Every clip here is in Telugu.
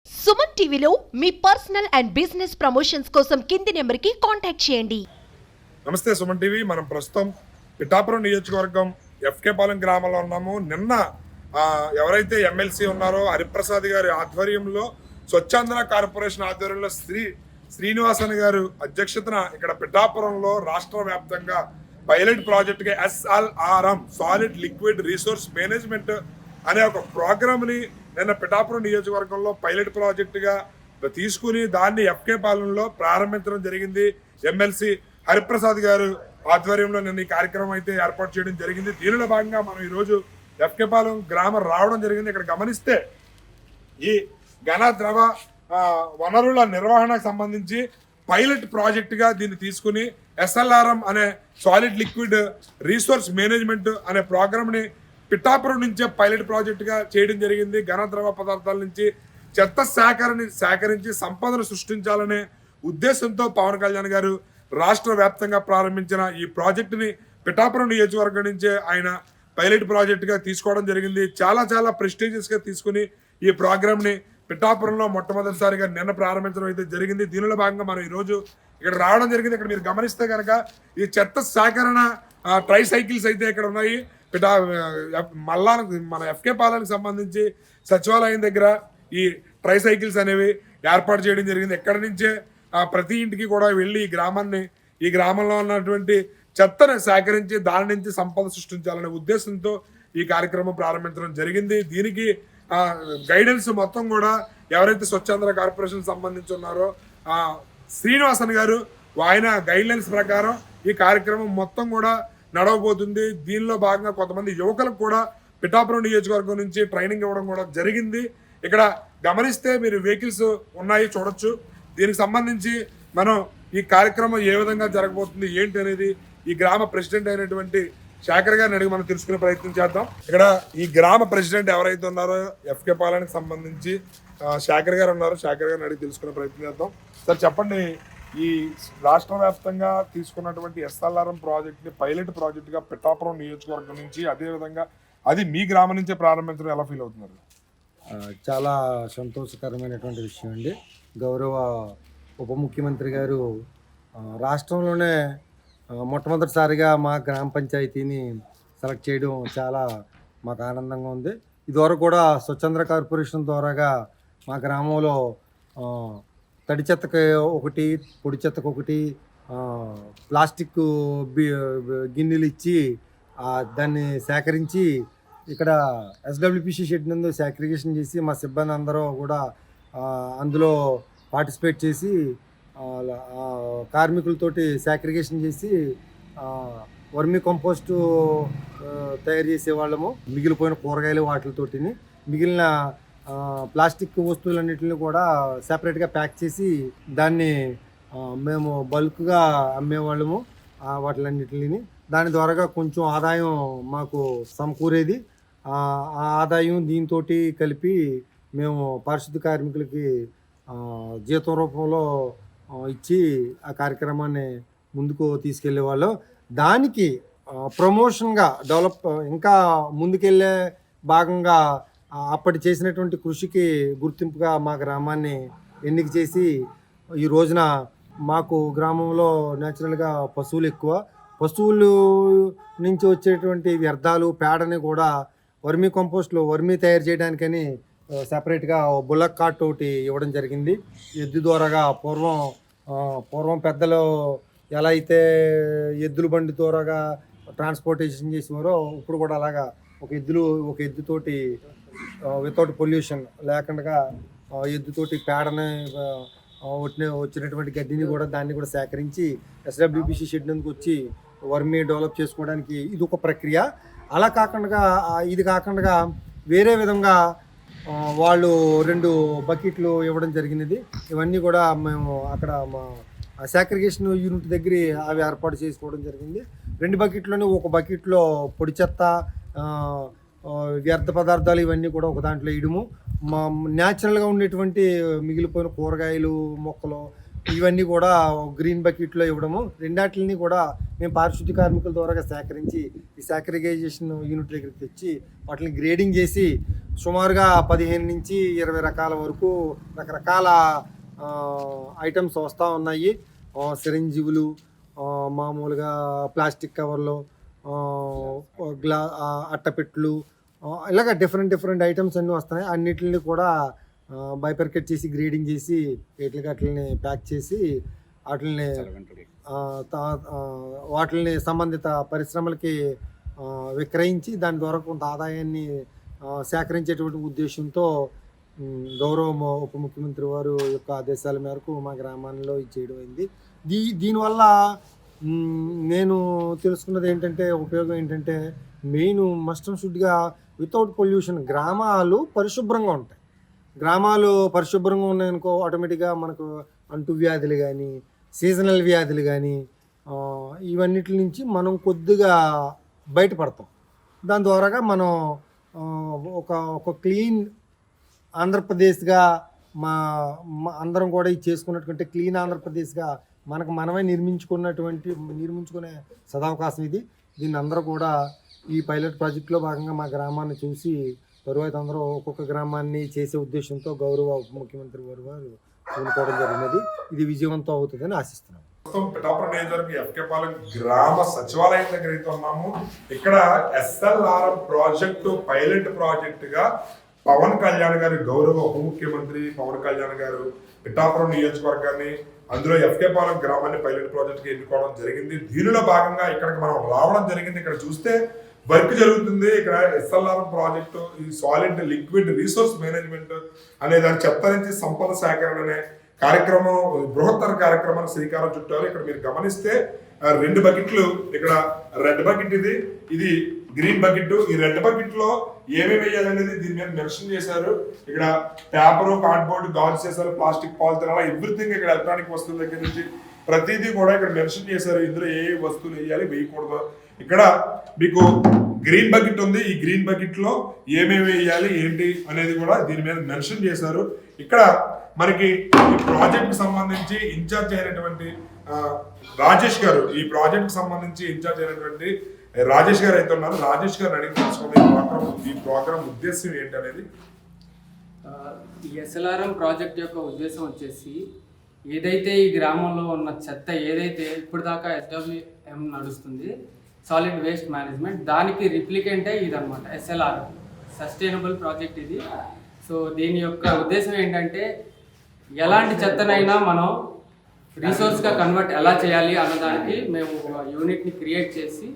సుమన్ టీవీలో మీ పర్సనల్ అండ్ బిజినెస్ ప్రమోషన్స్ కోసం కింది నెంబర్కి కాంటాక్ట్ చేయండి. నమస్తే సుమన్ టీవీ. మనం ప్రస్తుతం పిఠాపురం నియోజకవర్గం ఎఫ్కే పాలెం గ్రామంలో ఉన్నాము. నిన్న ఎవరైతే ఎమ్మెల్సీ ఉన్నారో హరిప్రసాద్ గారి ఆధ్వర్యంలో స్వచ్ఛాంధ్ర కార్పొరేషన్ ఆధ్వర్యంలో శ్రీనివాసన్ గారు అధ్యక్షతన ఇక్కడ పిఠాపురంలో రాష్ట్ర వ్యాప్తంగా పైలట్ ప్రాజెక్టుగా SLRM solid liquid resource management అనే ఒక ప్రోగ్రామ్ని నిన్న పిఠాపురం నియోజకవర్గంలో పైలట్ ప్రాజెక్టుగా తీసుకుని దాన్ని ఎఫ్కే పాలెంలో ప్రారంభించడం జరిగింది. ఎమ్మెల్సీ హరిప్రసాద్ గారు ఆధ్వర్యంలో నిన్న ఈ కార్యక్రమం అయితే ఏర్పాటు చేయడం జరిగింది. దీనిలో భాగంగా మనం ఈరోజు ఎఫ్కే పాలెం గ్రామం రావడం జరిగింది. ఇక్కడ గమనిస్తే ఈ ఘన ద్రవ వనరుల నిర్వహణకు సంబంధించి పైలట్ ప్రాజెక్టుగా దీన్ని తీసుకుని SLRM అనే సాలిడ్ లిక్విడ్ రిసోర్స్ మేనేజ్మెంట్ అనే ప్రోగ్రామ్ని పిఠాపురం నుంచే పైలట్ ప్రాజెక్టుగా చేయడం జరిగింది. ఘన ద్రవ పదార్థాల నుంచి చెత్త సేకరించి సంపదను సృష్టించాలనే ఉద్దేశంతో పవన్ కళ్యాణ్ గారు రాష్ట్ర వ్యాప్తంగా ప్రారంభించిన ఈ ప్రాజెక్టుని పిఠాపురం నియోజకవర్గం నుంచే ఆయన పైలట్ ప్రాజెక్టుగా తీసుకోవడం జరిగింది. చాలా చాలా ప్రెస్టీజియస్గా తీసుకుని ఈ ప్రోగ్రామ్ని పిఠాపురంలో మొట్టమొదటిసారిగా నిన్న ప్రారంభించడం అయితే జరిగింది. దీనిలో భాగంగా మనం ఈరోజు ఇక్కడ రావడం జరిగింది. ఇక్కడ మీరు గమనిస్తే కనుక ఈ చెత్త సేకరణ ట్రై సైకిల్స్ అయితే ఇక్కడ ఉన్నాయి. మన ఎఫ్కే పాలెంకి సంబంధించి సచివాలయం దగ్గర ఈ ట్రై సైకిల్స్ అనేవి ఏర్పాటు చేయడం జరిగింది. ఎక్కడి నుంచే ప్రతి ఇంటికి కూడా వెళ్ళి ఈ గ్రామంలో ఉన్నటువంటి చెత్తను సేకరించి దాని నుంచి సంపద సృష్టించాలనే ఉద్దేశంతో ఈ కార్యక్రమం ప్రారంభించడం జరిగింది. దీనికి గైడెన్స్ మొత్తం కూడా ఎవరైతే స్వచ్ఛాంధ్ర కార్పొరేషన్ సంబంధించి ఉన్నారో శ్రీనివాసన్ గారు ఆయన గైడ్లైన్స్ ప్రకారం ఈ కార్యక్రమం మొత్తం కూడా నడవబోతుంది. దీనిలో భాగంగా కొంతమంది యువకులకు కూడా పిఠాపురం నియోజకవర్గం నుంచి ట్రైనింగ్ ఇవ్వడం కూడా జరిగింది. ఇక్కడ గమనిస్తే మీరు వెహికల్స్ ఉన్నాయి చూడొచ్చు. దీనికి సంబంధించి మనం ఈ కార్యక్రమం ఏ విధంగా జరగబోతుంది ఏంటి అనేది ఈ గ్రామ ప్రెసిడెంట్ అయినటువంటి శేఖర్ గారిని అడిగి మనం తెలుసుకునే ప్రయత్నం చేద్దాం. ఇక్కడ ఈ గ్రామ ప్రెసిడెంట్ ఎవరైతే ఉన్నారో ఎఫ్కే పాలెంకి సంబంధించి శేఖర్ గారు ఉన్నారు. శేఖర్ గారిని అడిగి తెలుసుకునే ప్రయత్నం చేద్దాం. సార్ చెప్పండి, ఈ రాష్ట్ర వ్యాప్తంగా తీసుకున్నటువంటి SLRM ప్రాజెక్ట్ని పైలట్ ప్రాజెక్టుగా పిఠాపురం నియోజకవర్గం నుంచి అదేవిధంగా అది మీ గ్రామం నుంచే ప్రారంభించడం ఎలా ఫీల్ అవుతున్నారు? చాలా సంతోషకరమైనటువంటి విషయం అండి. గౌరవ ఉప ముఖ్యమంత్రి గారు రాష్ట్రంలోనే మొట్టమొదటిసారిగా మా గ్రామ పంచాయతీని సెలెక్ట్ చేయడం చాలా మాకు ఆనందంగా ఉంది. ఇదివరకు కూడా స్వచ్ఛంద్ర కార్పొరేషన్ ద్వారాగా మా గ్రామంలో తడి చెత్తకు ఒకటి, పొడి చెత్తకు ఒకటి, ప్లాస్టిక్ గిన్నెలు ఇచ్చి దాన్ని సేకరించి ఇక్కడ SWPC షెడ్ నందు సేగ్రిగేషన్ చేసి మా సిబ్బంది అందరూ కూడా అందులో పార్టిసిపేట్ చేసి కార్మికులతోటి సేగ్రిగేషన్ చేసి వర్మీ కంపోస్టు తయారు చేసేవాళ్ళము. మిగిలిపోయిన కూరగాయలు వాటితోటిని మిగిలిన ప్లాస్టిక్ వస్తువులన్నింటిని కూడా సెపరేట్గా ప్యాక్ చేసి దాన్ని మేము బల్క్గా అమ్మేవాళ్ళము. వాటిలన్నింటిని దాని ద్వారాగా కొంచెం ఆదాయం మాకు సమకూరేది. ఆ ఆదాయం దీంతో కలిపి మేము పారిశుద్ధ కార్మికులకి జీతం రూపంలో ఇచ్చి ఆ కార్యక్రమాన్ని ముందుకు తీసుకెళ్లే వాళ్ళం. దానికి ప్రమోషన్గా ఇంకా ముందుకెళ్ళే భాగంగా అప్పటి చేసినటువంటి కృషికి గుర్తింపుగా మా గ్రామాన్ని ఎన్నిక చేసి ఈ రోజున మాకు గ్రామంలో న్యాచురల్గా పశువులు ఎక్కువ. పశువులు నుంచి వచ్చేటువంటి వ్యర్థాలు పేడని కూడా వర్మీ తయారు చేయడానికని సెపరేట్గా బుల్లక్ కార్ట్ ఒకటి ఇవ్వడం జరిగింది. ఎద్దు ద్వారాగా పూర్వం పెద్దలు ఎలా అయితే ఎద్దుల బండి ద్వారాగా ట్రాన్స్పోర్టేషన్ చేసేవారో ఇప్పుడు కూడా అలాగా ఒక ఎద్దుతోటి వితౌట్ పొల్యూషన్ లేకుండా ఎద్దుతోటి పేడని వచ్చినటువంటి గడ్డిని కూడా దాన్ని కూడా సేకరించి SWPC షెడ్ నందుకు వచ్చి వర్మీ డెవలప్ చేసుకోవడానికి ఇది ఒక ప్రక్రియ. ఇది కాకుండా వేరే విధంగా వాళ్ళు 2 బకెట్లు ఇవ్వడం జరిగినది. ఇవన్నీ కూడా మేము అక్కడ మా సేగ్రిగేషన్ యూనిట్ దగ్గర అవి ఏర్పాటు చేసుకోవడం జరిగింది. 2 బకెట్లోనే ఒక బకెట్లో పొడి చెత్త, వ్యర్థ పదార్థాలు ఇవన్నీ కూడా ఒక దాంట్లో వేయడము. న్యాచురల్గా ఉండేటువంటి మిగిలిపోయిన కూరగాయలు మొక్కలు ఇవన్నీ కూడా గ్రీన్ బకెట్లో ఇవ్వడము, రెండాటిని కూడా మేము పారిశుద్ధ్య కార్మికుల ద్వారా సేకరించి ఈ సాక్రిగైజేషన్ యూనిట్ దగ్గరికి తెచ్చి వాటిని గ్రేడింగ్ చేసి సుమారుగా 15 నుంచి 20 రకాల వరకు రకరకాల ఐటమ్స్ వస్తూ ఉన్నాయి. సిరంజీవులు, మామూలుగా ప్లాస్టిక్ కవర్లు, అట్టపెట్లు, ఇలాగ డిఫరెంట్ ఐటమ్స్ అన్నీ వస్తున్నాయి. అన్నిటిని కూడా బైపర్కెట్ చేసి గ్రేడింగ్ చేసి వాటిని ప్యాక్ చేసి వాటిని సంబంధిత పరిశ్రమలకి విక్రయించి దాని ద్వారా కొంత ఆదాయాన్ని సేకరించేటువంటి ఉద్దేశంతో గౌరవ ఉప ముఖ్యమంత్రి వారు యొక్క ఆదేశాల మేరకు మా గ్రామాల్లో ఇది చేయడం అయింది. దీనివల్ల నేను తెలుసుకున్నది ఏంటంటే, ఉపయోగం ఏంటంటే, మెయిన్ మస్ట్ అండ్ షుడ్గా వితౌట్ పొల్యూషన్ గ్రామాలు పరిశుభ్రంగా ఉంటాయి. గ్రామాలు పరిశుభ్రంగా ఉన్నాయనుకో, ఆటోమేటిక్గా మనకు అంటువ్యాధులు కానీ, సీజనల్ వ్యాధులు కానీ, ఇవన్నిటి నుంచి మనం కొద్దిగా బయటపడతాం. దాని ద్వారాగా మనం ఒక క్లీన్ ఆంధ్రప్రదేశ్గా అందరం కూడా ఇది చేసుకున్నటువంటి క్లీన్ ఆంధ్రప్రదేశ్గా మనమే నిర్మించుకునే సదవకాశం ఇది. దీన్ని అందరూ కూడా ఈ పైలట్ ప్రాజెక్టులో భాగంగా మా గ్రామాన్ని చూసి తరువాత అందరూ ఒక్కొక్క గ్రామాన్ని చేసే ఉద్దేశంతో గౌరవ ఉప ముఖ్యమంత్రి వారు కోరుకోవడం జరిగినది. ఇది విజయవంతం అవుతుందని ఆశిస్తున్నాం. పిఠాపురం నియోజకవర్గం ఎఫ్కే పాలెం గ్రామ సచివాలయం దగ్గర అయితే ఉన్నాము. ఇక్కడ SLRM ప్రాజెక్టు పైలట్ ప్రాజెక్ట్ గా పవన్ కళ్యాణ్ గారు, గౌరవ ఉప ముఖ్యమంత్రి పవన్ కళ్యాణ్ గారు పిఠాపురం నియోజకవర్గాన్ని, అందులో ఎఫ్కే పాలెం గ్రామాన్ని పైలట్ ప్రాజెక్ట్ కి ఎన్నుకోవడం జరిగింది. దీనిలో భాగంగా ఇక్కడికి మనం రావడం జరిగింది. ఇక్కడ చూస్తే వర్క్ జరుగుతుంది. ఇక్కడ SLRM ప్రాజెక్టు, ఈ సాలిడ్ లిక్విడ్ రిసోర్స్ మేనేజ్మెంట్ అనే దాని చెత్త నుంచి సంపద సేకరణ అనే కార్యక్రమం, బృహత్తర కార్యక్రమానికి శ్రీకారం చుట్టారు. ఇక్కడ మీరు గమనిస్తే 2 బకెట్లు, ఇక్కడ రెడ్ బకెట్, ఇది గ్రీన్ బకెట్. ఈ రెడ్ బకెట్ లో ఏమేమి వేయాలనేది దీని మీద మెన్షన్ చేశారు. ఇక్కడ పేపరు, కార్డ్బోర్డ్, గాజు చేశారు, ప్లాస్టిక్ పాలిథిన్, అలా ఎవ్రీథింగ్ ఇక్కడ ఎలక్ట్రానిక్ వస్తువుల దగ్గర నుంచి ప్రతిదీ కూడా ఇక్కడ మెన్షన్ చేశారు. ఇందులో ఏ వస్తువులు వేయాలి, వేయకూడదు. ఇక్కడ మీకు గ్రీన్ బకెట్ ఉంది. ఈ గ్రీన్ బకెట్ లో ఏమేమి వేయాలి ఏంటి అనేది కూడా దీని మీద మెన్షన్ చేశారు. ఇక్కడ మనకి ఈ ప్రాజెక్ట్ సంబంధించి ఇన్ఛార్జ్ అయినటువంటి రాజేష్ గారు, ఈ ప్రాజెక్ట్ సంబంధించి ఇన్ఛార్జ్ అయినటువంటి రాజేష్ గారు అయితే ఉన్నారు. రాజేష్ గారు అడిగి తెలుసుకోండి ఈ ప్రోగ్రామ్ ఉద్దేశం ఏంటి అనేది. ఈ SLRM ప్రాజెక్ట్ యొక్క ఉద్దేశం వచ్చేసి, ఏదైతే ఈ గ్రామంలో ఉన్న చెత్త ఏదైతే ఇప్పుడు దాకా SWM నడుస్తుంది, సాలిడ్ వేస్ట్ మేనేజ్మెంట్, దానికి రిప్లికెంటే ఇదన్నమాట SLRM సస్టైనబుల్ ప్రాజెక్ట్ ఇది. సో దీని యొక్క ఉద్దేశం ఏంటంటే, ఎలాంటి చెత్తనైనా మనం రిసోర్స్గా కన్వర్ట్ ఎలా చేయాలి అన్నదానికి మేము యూనిట్ని క్రియేట్ చేసి,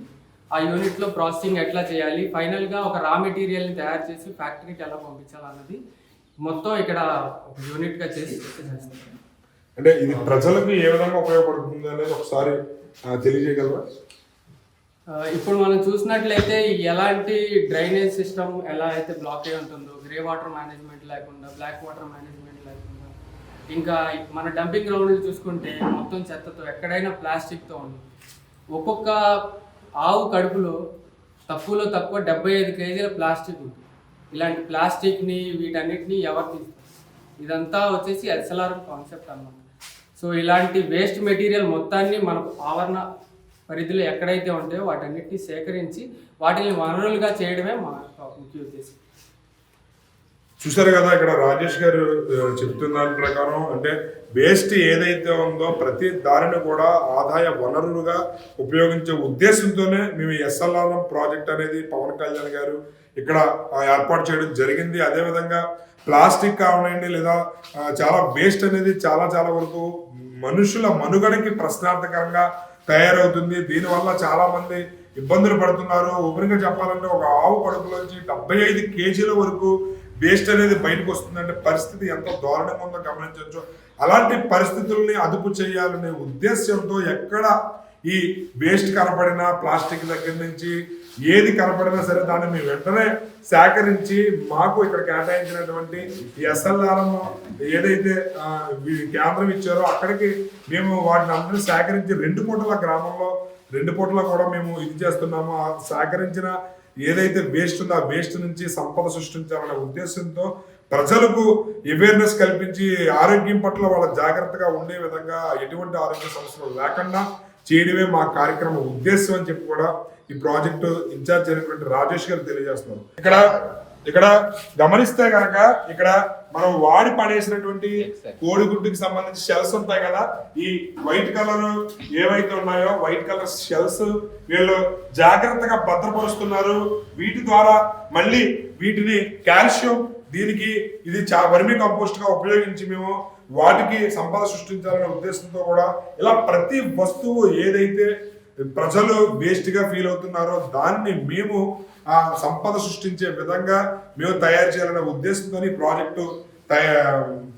ఆ యూనిట్లో ప్రాసెసింగ్ ఎట్లా చేయాలి, ఫైనల్గా ఒక రా మెటీరియల్ని తయారు చేసి ఫ్యాక్టరీకి ఎలా పంపించాలి అన్నది మొత్తం ఇక్కడ ఒక యూనిట్గా చేసి చేస్తాం. అంటే ఇది ప్రజలకు ఏ విధంగా ఉపయోగపడుతుంది అనేది ఒకసారి తెలియజేయగలరా? ఇప్పుడు మనం చూసినట్లయితే ఎలాంటి డ్రైనేజ్ సిస్టమ్ ఎలా అయితే బ్లాక్ అయి ఉంటుందో, గ్రే వాటర్ మేనేజ్మెంట్ లేకుండా, బ్లాక్ వాటర్ మేనేజ్మెంట్ లేకుండా, ఇంకా మన డంపింగ్ గ్రౌండ్లు చూసుకుంటే మొత్తం చెత్తతో, ఎక్కడైనా ప్లాస్టిక్తో ఉంది. ఒక్కొక్క ఆవు కడుపులో తక్కువలో తక్కువ 75 కేజీల ప్లాస్టిక్ ఉంటుంది. ఇలాంటి ప్లాస్టిక్ని వీటన్నిటిని ఎవరు తీస్తారు? ఇదంతా వచ్చేసి SLRM కాన్సెప్ట్ అన్నమాట. సో ఇలాంటి వేస్ట్ మెటీరియల్ మొత్తాన్ని మన ఆవరణ పరిధిలో ఎక్కడైతే ఉంటాయో వాటన్నిటిని సేకరించి వాటిని వనరులుగా చేయడమే మా ముఖ్య ఉద్దేశం. చూసారు కదా, ఇక్కడ రాజేష్ గారు చెప్తున్న దాని ప్రకారం అంటే వేస్ట్ ఏదైతే ఉందో ప్రతి దానిని కూడా ఆదాయ వనరులుగా ఉపయోగించే ఉద్దేశంతోనే మేము SLRM ప్రాజెక్ట్ అనేది పవన్ కళ్యాణ్ గారు ఇక్కడ ఏర్పాటు చేయడం జరిగింది. అదేవిధంగా ప్లాస్టిక్ కావనండి, లేదా చాలా వేస్ట్ అనేది చాలా వరకు మనుషుల మనుగడకి ప్రశ్నార్థకరంగా తయారవుతుంది. దీనివల్ల చాలా మంది ఇబ్బందులు పడుతున్నారు. ఓపెన్గా చెప్పాలంటే ఒక ఆవు కడుపులోంచి 75 కేజీల వరకు వేస్ట్ అనేది బయటకు వస్తుందంటే పరిస్థితి ఎంత దారుణంగా ఉందో గమనించవచ్చు. అలాంటి పరిస్థితుల్ని అదుపు చేయాలనే ఉద్దేశంతో ఎక్కడ ఈ వేస్ట్ కనపడినా, ప్లాస్టిక్ దగ్గర నుంచి ఏది కనపడినా సరే దాన్ని మేము వెంటనే సేకరించి మాకు ఇక్కడ కేటాయించినటువంటి ఈ SLRM ఏదైతే కేంద్రం ఇచ్చారో అక్కడికి మేము వాటిని అందరినీ సేకరించి 2 పూటల గ్రామంలో 2 పూటల కూడా మేము ఇది చేస్తున్నాము. ఆ సేకరించిన ఏదైతే వేస్ట్ ఉందో ఆ వేస్ట్ నుంచి సంపద సృష్టించాలనే ఉద్దేశంతో ప్రజలకు అవేర్నెస్ కల్పించి ఆరోగ్యం పట్ల వాళ్ళ జాగ్రత్తగా ఉండే విధంగా ఎటువంటి ఆరోగ్య సమస్యలు లేకుండా చేయడమే మా కార్యక్రమం ఉద్దేశం అని చెప్పి కూడా ఈ ప్రాజెక్టు ఇన్ఛార్జ్ అయినటువంటి రాజేష్ గారు తెలియజేస్తున్నారు. ఇక్కడ గమనిస్తే కనుక ఇక్కడ మనం వాడి పడేసినటువంటి కోడిగుడ్డుకి సంబంధించి షెల్స్ ఉంటాయి కదా, ఈ వైట్ కలర్ ఏవైతే ఉన్నాయో వైట్ కలర్ షెల్స్ వీళ్ళు జాగ్రత్తగా భద్రపరుస్తున్నారు. వీటి ద్వారా మళ్ళీ వీటిని కాల్షియం దీనికి ఇది వర్మీ కంపోస్ట్ గా ఉపయోగించి మేము వాటికి సంపద సృష్టించాలనే ఉద్దేశంతో కూడా ఇలా ప్రతి వస్తువు ఏదైతే ప్రజలు వేస్ట్ గా ఫీల్ అవుతున్నారో దాన్ని మేము ఆ సంపద సృష్టించే విధంగా మేము తయారు చేయాలనే ఉద్దేశంతో ఈ ప్రాజెక్టు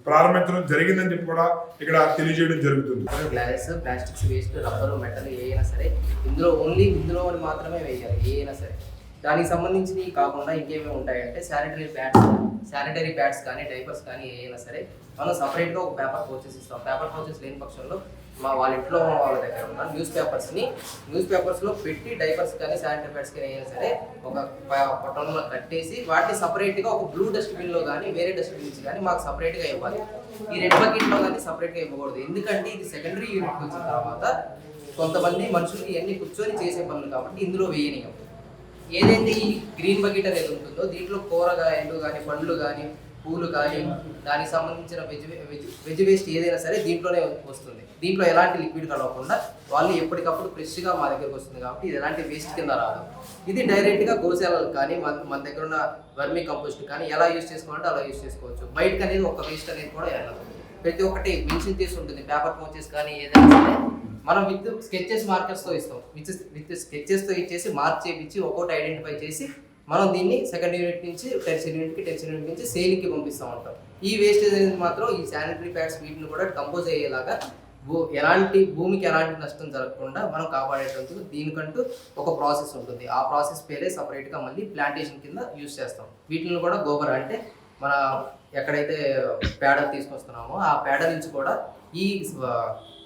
ప్రారంభించడం జరిగిందని చెప్పి కూడా ఇక్కడ తెలియజేయడం జరుగుతుంది. Glass, plastics waste, rubber, metal ఏదైనా సరే ఇందులో మాత్రమే వేయాలి. ఏదైనా సరే దానికి సంబంధించినవి కాకుండా ఇంకేమేమి ఉంటాయంటే శానిటరీ ప్యాడ్స్ కానీ డైపర్స్ కానీ ఏదైనా సరే మనం సపరేట్గా ఒక పేపర్ పౌచెస్ ఇస్తాం. పేపర్ పౌచెస్ లేని పక్షంలో వాళ్ళ ఇంట్లో వాళ్ళ దగ్గర ఉన్న న్యూస్ పేపర్స్లో పెట్టి డైపర్స్ కానీ శానిటరీ ప్యాడ్స్ కానీ ఏదైనా సరే ఒక పొట్టంలో కట్టేసి వాటిని సపరేట్గా ఒక బ్లూ డస్ట్బిన్లో కానీ వేరే డస్ట్బిన్స్ కానీ మాకు సపరేట్గా ఇవ్వాలి. ఈ రెడ్ బకెట్లో కానీ సపరేట్గా ఇవ్వకూడదు. ఎందుకంటే ఇది సెకండరీ యూనిట్కి వచ్చిన తర్వాత కొంతమంది మనుషులు ఇవన్నీ కూర్చొని చేసే పనులు కాబట్టి ఇందులో వేయనీయం. ఏదైతే ఈ గ్రీన్ బకెట్ అనేది ఉంటుందో దీంట్లో కూరగాయలు కానీ పండ్లు కానీ పూలు కానీ దానికి సంబంధించిన వెజ్ వేస్ట్ ఏదైనా సరే దీంట్లోనే వస్తుంది. దీంట్లో ఎలాంటి లిక్విడ్ కలవకుండా వాళ్ళు ఎప్పటికప్పుడు ఫ్రెష్గా మా దగ్గరకు వస్తుంది కాబట్టి ఇది ఎలాంటి వేస్ట్ కింద రాదు. ఇది డైరెక్ట్గా గోశాలకు కానీ మన దగ్గర ఉన్న వర్మీ కంపోస్ట్ కానీ ఎలా యూజ్ చేసుకోవాలంటే అలా యూజ్ చేసుకోవచ్చు. బయటకు అనేది ఒక వేస్ట్ అనేది కూడా వెళ్ళదు. ప్రతి ఒక్కటి మెన్షన్ చేసి ఉంటుంది. పేపర్ పౌచెస్ కానీ ఏదైనా సరే మనం విత్ స్కెచెస్ మార్కర్స్తో ఇస్తాం. విత్ స్కెచెస్తో ఇచ్చేసి మార్క్ చేయించి ఒక్కొక్కటి ఐడెంటిఫై చేసి మనం దీన్ని సెకండ్ యూనిట్ నుంచి టెన్షన్ యూనిట్ నుంచి సేల్కి పంపిస్తూ ఉంటాం. ఈ వేస్టేజ్ అనేది మాత్రం ఈ శానిటరీ ప్యాడ్స్ వీటిని కూడా కంపోజ్ అయ్యేలాగా భూమికి ఎలాంటి నష్టం జరగకుండా మనం కాపాడేటందుకు దీనికంటూ ఒక ప్రాసెస్ ఉంటుంది. ఆ ప్రాసెస్ పేరే సపరేట్గా మళ్ళీ ప్లాంటేషన్ కింద యూజ్ చేస్తాం. వీటిని కూడా గోబర్ అంటే మన ఎక్కడైతే పేడ తీసుకొస్తున్నామో ఆ పేడ నుంచి కూడా ఈ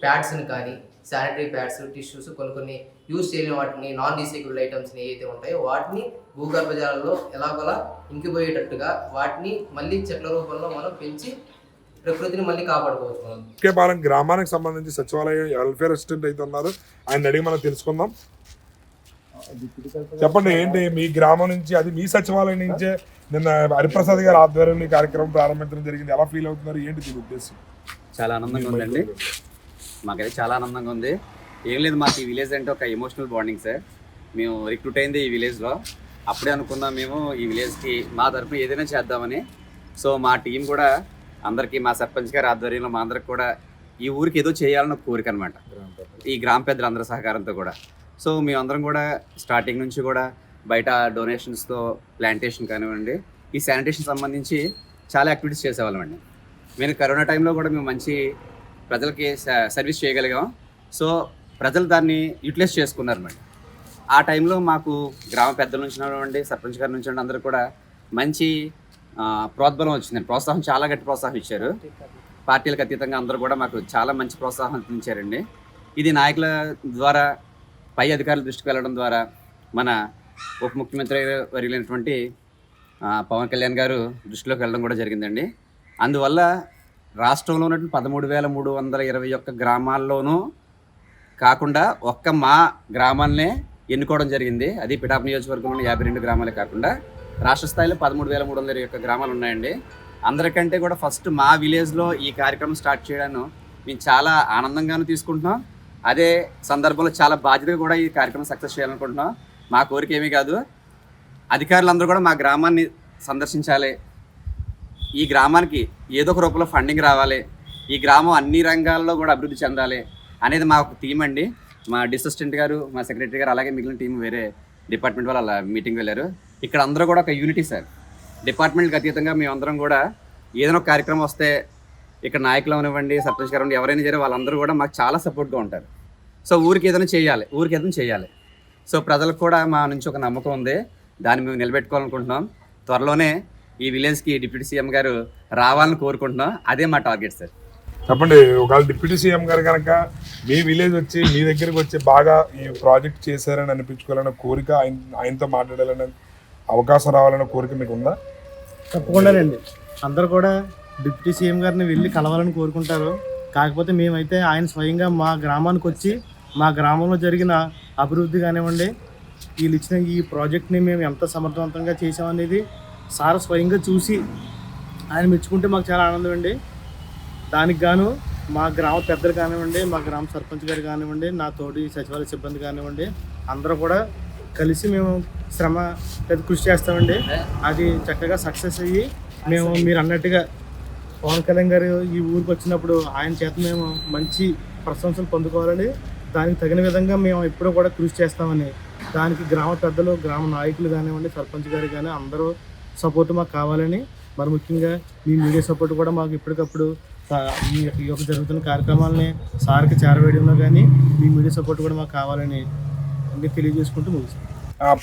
ప్యాడ్స్ని కానీ శానిటరీ ప్యాడ్స్, టిష్యూస్ కొన్ని యూజ్ చేయని వాటిని నాన్ రీసైకిల్డ్ ఐటమ్స్ని ఏవైతే ఉంటాయో వాటిని భూగర్భ జలాల్లో ఎలాగోలా ఇంకిపోయేటట్టుగా వాటిని మళ్ళీ చెట్ల రూపంలో మనం పెంచి ప్రకృతిని మళ్ళీ కాపాడుకోవచ్చు. మనం కేపాలెం గ్రామానికి సంబంధించి సచివాలయం వెల్ఫేర్ అసిస్టెంట్ అయితే ఉన్నారు, ఆయన అడిగి మనం తెలుసుకుందాం. చెప్పండి, ఏంటి మీ గ్రామం నుంచి, అది మీ సచివాలయం నుంచే నిన్న హరిప్రసాద్ గారి ఆధ్వర్యంలో ఈ కార్యక్రమం ప్రారంభించడం జరిగింది. ఎలా ఫీల్ అవుతున్నారు, ఏంటి దీని ఉద్దేశం? చాలా ఆనందంగా ఉందండి. మాకైతే చాలా ఆనందంగా ఉంది. ఏం లేదు, మాకు ఈ విలేజ్ అంటే ఒక ఎమోషనల్ బాండింగ్ సార్. మేము రిక్రూట్ అయింది ఈ విలేజ్లో. అప్పుడే అనుకున్నాం మేము ఈ విలేజ్కి మా తరఫున ఏదైనా చేద్దామని. సో మా టీం కూడా అందరికీ, మా సర్పంచ్ గారి ఆధ్వర్యంలో మా అందరికి కూడా ఈ ఊరికి ఏదో చేయాలని ఒక కోరిక అనమాట, ఈ గ్రామ పెద్దలందరి సహకారంతో కూడా. సో మేమందరం కూడా స్టార్టింగ్ నుంచి కూడా బయట డొనేషన్స్తో ప్లాంటేషన్ కానివ్వండి, ఈ శానిటేషన్ సంబంధించి చాలా యాక్టివిటీస్ చేసేవాళ్ళం అండి. మేము కరోనా టైంలో కూడా మేము మంచి ప్రజలకి సర్వీస్ చేయగలిగాం. సో ప్రజలు దాన్ని యూటిలైజ్ చేసుకున్నారు మేడం. ఆ టైంలో మాకు గ్రామ పెద్దల నుంచి ఉన్నటువంటి సర్పంచ్ గారి నుంచి అందరూ కూడా మంచి ప్రోద్బలం వచ్చిందండి. ప్రోత్సాహం, చాలా గట్టి ప్రోత్సాహం ఇచ్చారు. పార్టీలకు అతీతంగా అందరూ కూడా మాకు చాలా మంచి ప్రోత్సాహం అందించారండి. ఇది నాయకుల ద్వారా, పై అధికారుల దృష్టికి వెళ్ళడం ద్వారా మన ఉప ముఖ్యమంత్రి వర్యులైనటువంటి పవన్ కళ్యాణ్ గారు దృష్టిలోకి వెళ్ళడం కూడా జరిగిందండి. అందువల్ల రాష్ట్రంలో ఉన్నటువంటి 13,321 గ్రామాల్లోనూ కాకుండా ఒక్క మా గ్రామాలనే ఎన్నుకోవడం జరిగింది. అది పిఠాపు నియోజకవర్గంలో 52 గ్రామాలే కాకుండా రాష్ట్ర స్థాయిలో 13,321 గ్రామాలు ఉన్నాయండి. అందరికంటే కూడా ఫస్ట్ మా విలేజ్లో ఈ కార్యక్రమం స్టార్ట్ చేయడాన్ని మేము చాలా ఆనందంగానూ తీసుకుంటున్నాం. అదే సందర్భంలో చాలా బాధ్యతగా కూడా ఈ కార్యక్రమం సక్సెస్ చేయాలనుకుంటున్నాం. మా కోరిక ఏమీ కాదు, అధికారులందరూ కూడా మా గ్రామాన్ని సందర్శించాలి, ఈ గ్రామానికి ఏదో ఒక రూపంలో ఫండింగ్ రావాలి, ఈ గ్రామం అన్ని రంగాల్లో కూడా అభివృద్ధి చెందాలి అనేది మా ఒక థీమ్ అండి. మా అసిస్టెంట్ గారు, మా సెక్రటరీ గారు, అలాగే మిగిలిన టీం వేరే డిపార్ట్మెంట్ వాళ్ళు అలా మీటింగ్ వెళ్ళారు. ఇక్కడ అందరూ కూడా ఒక యూనిటీ సార్. డిపార్ట్మెంట్కి అతీతంగా మేమందరం కూడా ఏదైనా ఒక కార్యక్రమం వస్తే ఇక్కడ నాయకులు అవనివ్వండి, సర్పంచ్ గారు ఎవరైనా సరే వాళ్ళందరూ కూడా మాకు చాలా సపోర్ట్గా ఉంటారు. సో ఊరికి ఏదైనా చేయాలి. సో ప్రజలకు కూడా మా నుంచి ఒక నమ్మకం ఉంది, దాన్ని మేము నిలబెట్టుకోవాలనుకుంటున్నాం. త్వరలోనే ఈ విలేజ్కి డిప్యూటీ సీఎం గారు రావాలని కోరుకుంటున్నాం. అదే మా టార్గెట్ సార్. చెప్పండి, ఒకవేళ డిప్యూటీ సీఎం గారు కనుక మీ విలేజ్ వచ్చి మీ దగ్గరికి వచ్చి బాగా ఈ ప్రాజెక్ట్ చేశారని అనిపించుకోవాలన్న కోరిక, ఆయనతో మాట్లాడాలన్న అవకాశం రావాలన్న కోరిక మీకు ఉందా? తప్పకుండానండి. అందరూ కూడా డిప్యూటీ సీఎం గారిని వెళ్ళి కలవాలని కోరుకుంటారు. కాకపోతే మేమైతే ఆయన స్వయంగా మా గ్రామానికి వచ్చి మా గ్రామంలో జరిగిన అభివృద్ధి కానివ్వండి, వీళ్ళు ఇచ్చిన ఈ ప్రాజెక్ట్ని మేము ఎంత సమర్థవంతంగా చేసామనేది సార్ స్వయంగా చూసి ఆయన మెచ్చుకుంటే మాకు చాలా ఆనందం అండి. దానికి గాను మా గ్రామ పెద్దలు కానివ్వండి, మా గ్రామ సర్పంచ్ గారు కానివ్వండి, నా తోటి సచివాలయ సిబ్బంది కానివ్వండి, అందరూ కూడా కలిసి మేము కృషి చేస్తామండి. అది చక్కగా సక్సెస్ అయ్యి మేము మీరు అన్నట్టుగా పవన్ కళ్యాణ్ గారు ఈ ఊరికి వచ్చినప్పుడు ఆయన చేత మేము మంచి ప్రశంసలు పొందుకోవాలని, దానికి తగిన విధంగా మేము ఎప్పుడూ కూడా కృషి చేస్తామని, దానికి గ్రామ పెద్దలు, గ్రామ నాయకులు కానివ్వండి, సర్పంచ్ గారు కానీ అందరూ సపోర్ట్ మాకు కావాలని, మరి ముఖ్యంగా మీ మీడియా సపోర్ట్ కూడా మాకు ఎప్పటికప్పుడు ఈ యొక్క జరుగుతున్న కార్యక్రమాలని సార్కి చేరవేయడంలో కానీ మీ మీడియా సపోర్ట్ కూడా మాకు కావాలని అన్నీ తెలియజేసుకుంటూ ముగిస్తాం.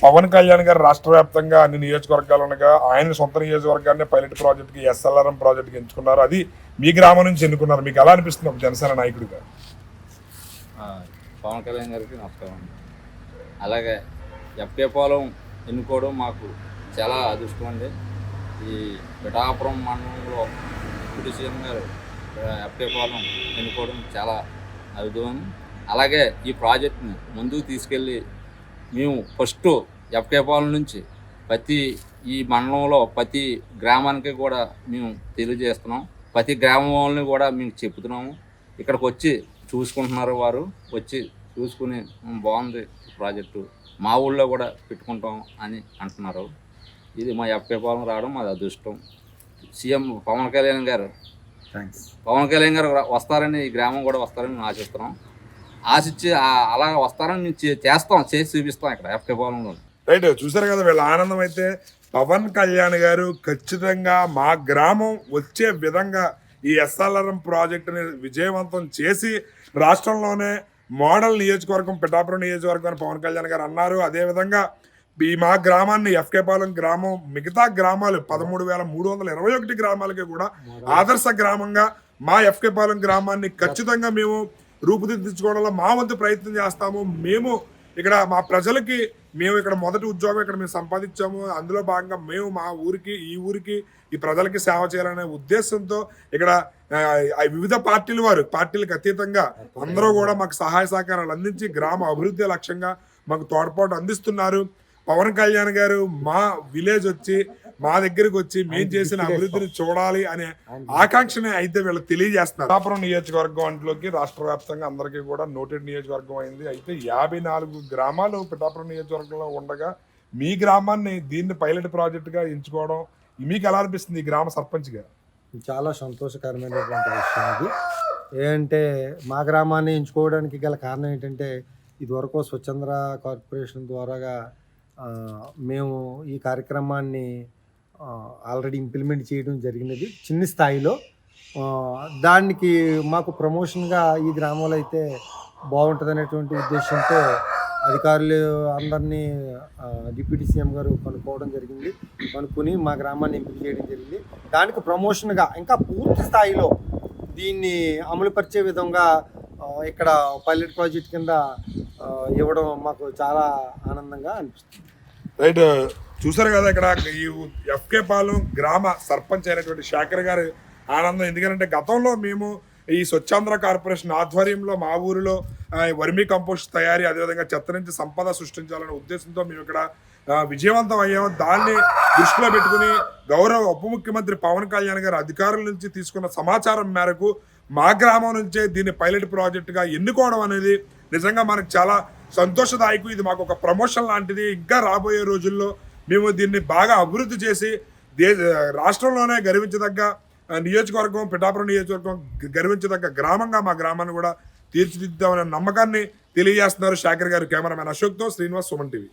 పవన్ కళ్యాణ్ గారు రాష్ట్ర వ్యాప్తంగా అన్ని నియోజకవర్గాలు ఉండగా ఆయన సొంత నియోజకవర్గాన్ని పైలట్ ప్రాజెక్ట్కి ఎస్ఎల్ఆర్ఎం ప్రాజెక్ట్కి ఎంచుకున్నారు. అది మీ గ్రామం నుంచి ఎన్నుకున్నారు. మీకు ఎలా అనిపిస్తుంది ఒక జనసేన నాయకుడిగా? పవన్ కళ్యాణ్ గారికి నమస్కారం. అలాగే ఎఫ్కే పాలెం ఎన్నుకోవడం మాకు చాలా అదృష్టం అండి. ఈ పిఠాపురం మండలంలో డిప్యూటీ సీఎం గారు ఎఫ్కే పాలెం ఎన్నుకోవడం చాలా అద్భుతం. అలాగే ఈ ప్రాజెక్ట్ని ముందుకు తీసుకెళ్ళి మేము ఫస్ట్ ఎఫ్కే పాలెం నుంచి ఈ మండలంలో ప్రతి గ్రామానికి కూడా మేము తెలియజేస్తున్నాం. ప్రతి గ్రామంలో కూడా మేము చెప్తున్నాము. ఇక్కడికి వచ్చి చూసుకుంటున్నారు, వారు వచ్చి చూసుకుని బాగుంది ప్రాజెక్టు, మా ఊళ్ళో కూడా పెట్టుకుంటాం అని అంటున్నారు. ఇది మా ఎఫ్కే పాలెం రావడం మాది అదృష్టం. సీఎం పవన్ కళ్యాణ్ గారు వస్తారని, ఈ గ్రామం కూడా వస్తారని మేము ఆశిస్తున్నాం. ఆశించి అలా వస్తారని మేము చేసి చూపిస్తాం ఇక్కడ ఎఫ్కే పాలెంలో. రైట్, చూసారు కదా వీళ్ళ ఆనందం. అయితే పవన్ కళ్యాణ్ గారు ఖచ్చితంగా మా గ్రామం వచ్చే విధంగా ఈ ఎస్ఎల్ఆర్ఎం ప్రాజెక్టుని విజయవంతం చేసి రాష్ట్రంలోనే మోడల్ నియోజకవర్గం పిఠాపురం నియోజకవర్గం అని పవన్ కళ్యాణ్ గారు అన్నారు. అదేవిధంగా ఈ మా గ్రామాన్ని ఎఫ్కే పాలెం గ్రామం మిగతా గ్రామాలు 13,321 గ్రామాలకి కూడా ఆదర్శ గ్రామంగా మా ఎఫ్కే పాలెం గ్రామాన్ని ఖచ్చితంగా మేము రూపుదిద్దుకోవడంలో మా వంతు ప్రయత్నం చేస్తాము. మేము ఇక్కడ మా ప్రజలకి మేము ఇక్కడ మొదటి ఉద్యోగం ఇక్కడ మేము సంపాదించాము. అందులో భాగంగా మేము మా ఊరికి ఈ ప్రజలకి సేవ చేయాలనే ఉద్దేశంతో ఇక్కడ వివిధ పార్టీలకు అతీతంగా అందరూ కూడా మాకు సహాయ సహకారాలు అందించి గ్రామ అభివృద్ధి లక్ష్యంగా మాకు తోడ్పాటు అందిస్తున్నారు. పవన్ కళ్యాణ్ గారు మా విలేజ్ వచ్చి మా దగ్గరికి వచ్చి మేము చేసిన అభివృద్ధిని చూడాలి అనే ఆకాంక్షనే అయితే వీళ్ళు తెలియజేస్తున్నారు. పిఠాపురం నియోజకవర్గం అంట్లోకి రాష్ట్ర వ్యాప్తంగా అందరికీ కూడా నోటెడ్ నియోజకవర్గం అయింది. అయితే 54 గ్రామాలు పిఠాపురం నియోజకవర్గంలో ఉండగా మీ గ్రామాన్ని దీన్ని పైలట్ ప్రాజెక్టుగా ఎంచుకోవడం మీకు ఎలా అనిపిస్తుంది ఈ గ్రామ సర్పంచ్గా? చాలా సంతోషకరమైనటువంటి విషయం ఇది. ఏంటంటే మా గ్రామాన్ని ఎంచుకోవడానికి గల కారణం ఏంటంటే ఇదివరకు స్వచ్ఛంద్ర కార్పొరేషన్ ద్వారాగా మేము ఈ కార్యక్రమాన్ని ఆల్రెడీ ఇంప్లిమెంట్ చేయడం జరిగినది చిన్న స్థాయిలో. దానికి మాకు ప్రమోషన్గా ఈ గ్రామంలో అయితే బాగుంటుంది అనేటువంటి ఉద్దేశంతో అధికారులు అందరినీ డిప్యూటీ సీఎం గారు కనుక్కొని మా గ్రామాన్ని ఎంపిక చేయడం జరిగింది. దానికి ప్రమోషన్గా ఇంకా పూర్తి స్థాయిలో దీన్ని అమలుపరిచే విధంగా ఇక్కడ పైలట్ ప్రాజెక్ట్ కింద ఇవ్వడం మాకు చాలా ఆనందంగా అనిపిస్తుంది. రైట్, చూసారు కదా ఇక్కడ ఈ ఎఫ్కే పాలెం గ్రామ సర్పంచ్ అయినటువంటి శేఖర్ గారి ఆనందం. ఎందుకంటే గతంలో మేము ఈ స్వచ్ఛంద్ర కార్పొరేషన్ ఆధ్వర్యంలో మా ఊరిలో వర్మీ కంపోస్ట్ తయారీ, అదేవిధంగా చెత్త నుంచి సంపద సృష్టించాలనే ఉద్దేశంతో మేము ఇక్కడ విజయవంతం అయ్యాము. దాన్ని దృష్టిలో పెట్టుకుని గౌరవ ఉప ముఖ్యమంత్రి పవన్ కళ్యాణ్ గారు అధికారుల నుంచి తీసుకున్న సమాచారం మేరకు మా గ్రామం నుంచే దీన్ని పైలట్ ప్రాజెక్టుగా ఎన్నుకోవడం అనేది నిజంగా మనకు చాలా సంతోషదాయకం. ఇది మాకు ఒక ప్రమోషన్ లాంటిది. ఇంకా రాబోయే రోజుల్లో మేము దీన్ని బాగా అభివృద్ధి చేసి రాష్ట్రంలోనే గర్వించదగ్గ నియోజకవర్గం, పిఠాపురం నియోజకవర్గం గర్వించదగ్గ గ్రామంగా మా గ్రామాన్ని కూడా తీర్చిదిద్దామనే నమ్మకాన్ని తెలియజేస్తున్నారు శేఖర్ గారు. కెమెరామెన్ అశోక్తో శ్రీనివాస్, సుమన్ టీవీ.